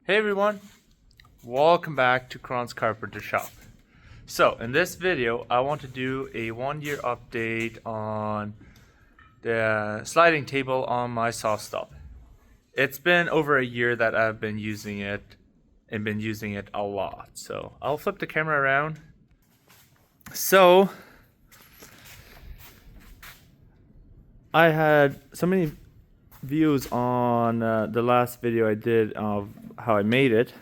Hey everyone, welcome back to Kron's Carpenter Shop. So in this video I want to do a 1-year update on the sliding table on my Sawstop. It's been over a year that I've been using it and been using it a lot. So I'll flip the camera around. So I had so many views on the last video I did of how I made it.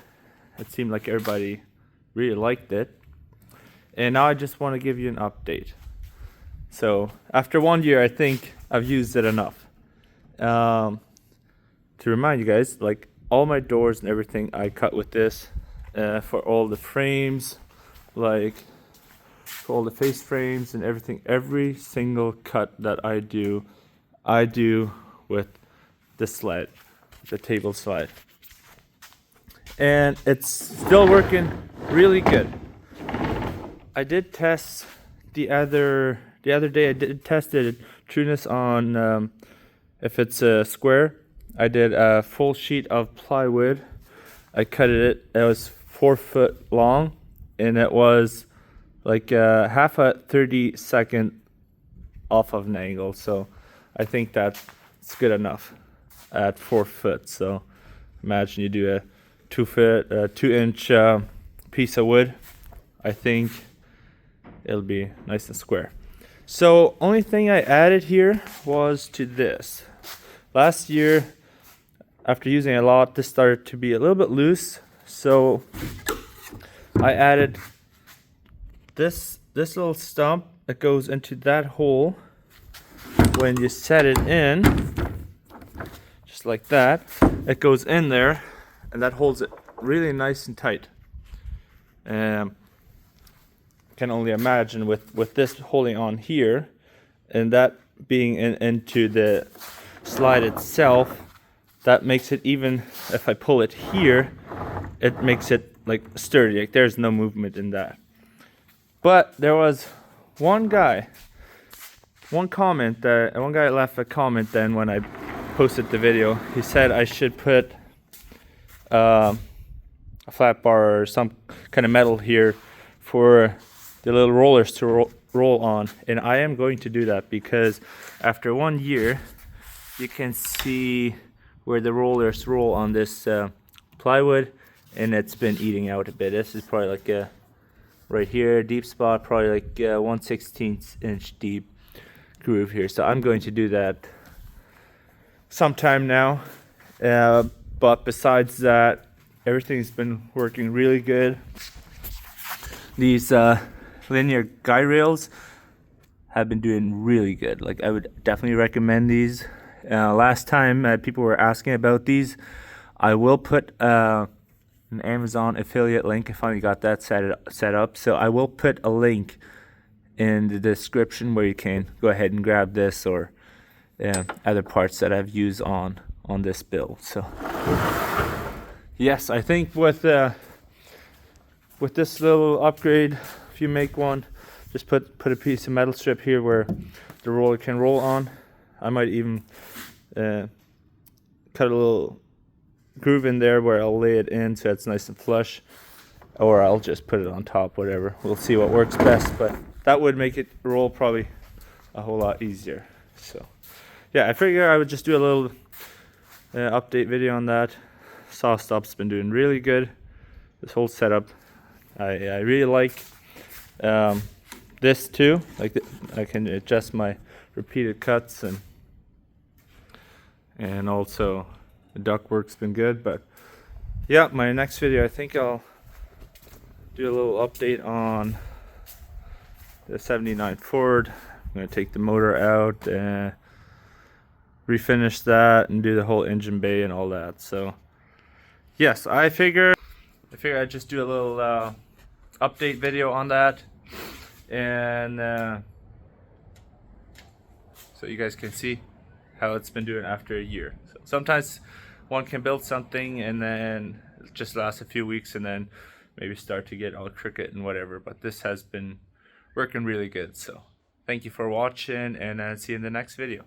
It seemed like everybody really liked it, and now I just want to give you an update. So after 1 year, I think I've used it enough. To remind you guys, like all my doors and everything I cut with this, for all the frames, like for all the face frames and everything. Every single cut that I do with the sled, the table slide, and it's still working really good. I did test the other day. I did test the trueness on if it's a square. I did a full sheet of plywood. I cut it. It was 4 foot long, and it was like half a 30-second off of an angle. So I think that's good enough at 4 foot. So imagine you do a 2-inch piece of wood. I think it'll be nice and square. So only thing I added here was to this. Last year, after using it a lot, this started to be a little bit loose. So I added this little stump that goes into that hole. When you set it in, just like that, it goes in there, and that holds it really nice and tight. Can only imagine with this holding on here, and that being into the slide itself, that makes it, even if I pull it here, it makes it like sturdy. Like there's no movement in that. But there was one guy left a comment then when I posted the video. He said I should put a flat bar or some kind of metal here for the little rollers to roll on, and I am going to do that because after 1 year you can see where the rollers roll on this plywood, and it's been eating out a bit. This is probably like a right here deep spot, probably like 1/16 inch deep groove here. So I'm going to do that sometime now, but besides that, everything's been working really good. These linear guy rails have been doing really good. Like I would definitely recommend these. Last time people were asking about these. I will put an Amazon affiliate link. I finally got that set up, so I will put a link in the description where you can go ahead and grab this or other parts that I've used on this build. So yes, I think with this little upgrade, if you make one, just put a piece of metal strip here where the roller can roll on. I might even cut a little groove in there where I'll lay it in so it's nice and flush, or I'll just put it on top, whatever. We'll see what works best, but that would make it roll probably a whole lot easier. So yeah, I figure I would just do a little update video on that. Sawstop's been doing really good. This whole setup, I really like this too. Like I can adjust my repeated cuts, and also the ductwork's been good. But yeah, my next video, I think I'll do a little update on the 79 Ford. I'm going to take the motor out and refinish that and do the whole engine bay and all that. So yes, I figure I'd just do a little update video on that, and so you guys can see how it's been doing after a year. So sometimes one can build something and then it just lasts a few weeks and then maybe start to get all crooked and whatever, but this has been working really good. So thank you for watching, and see you in the next video.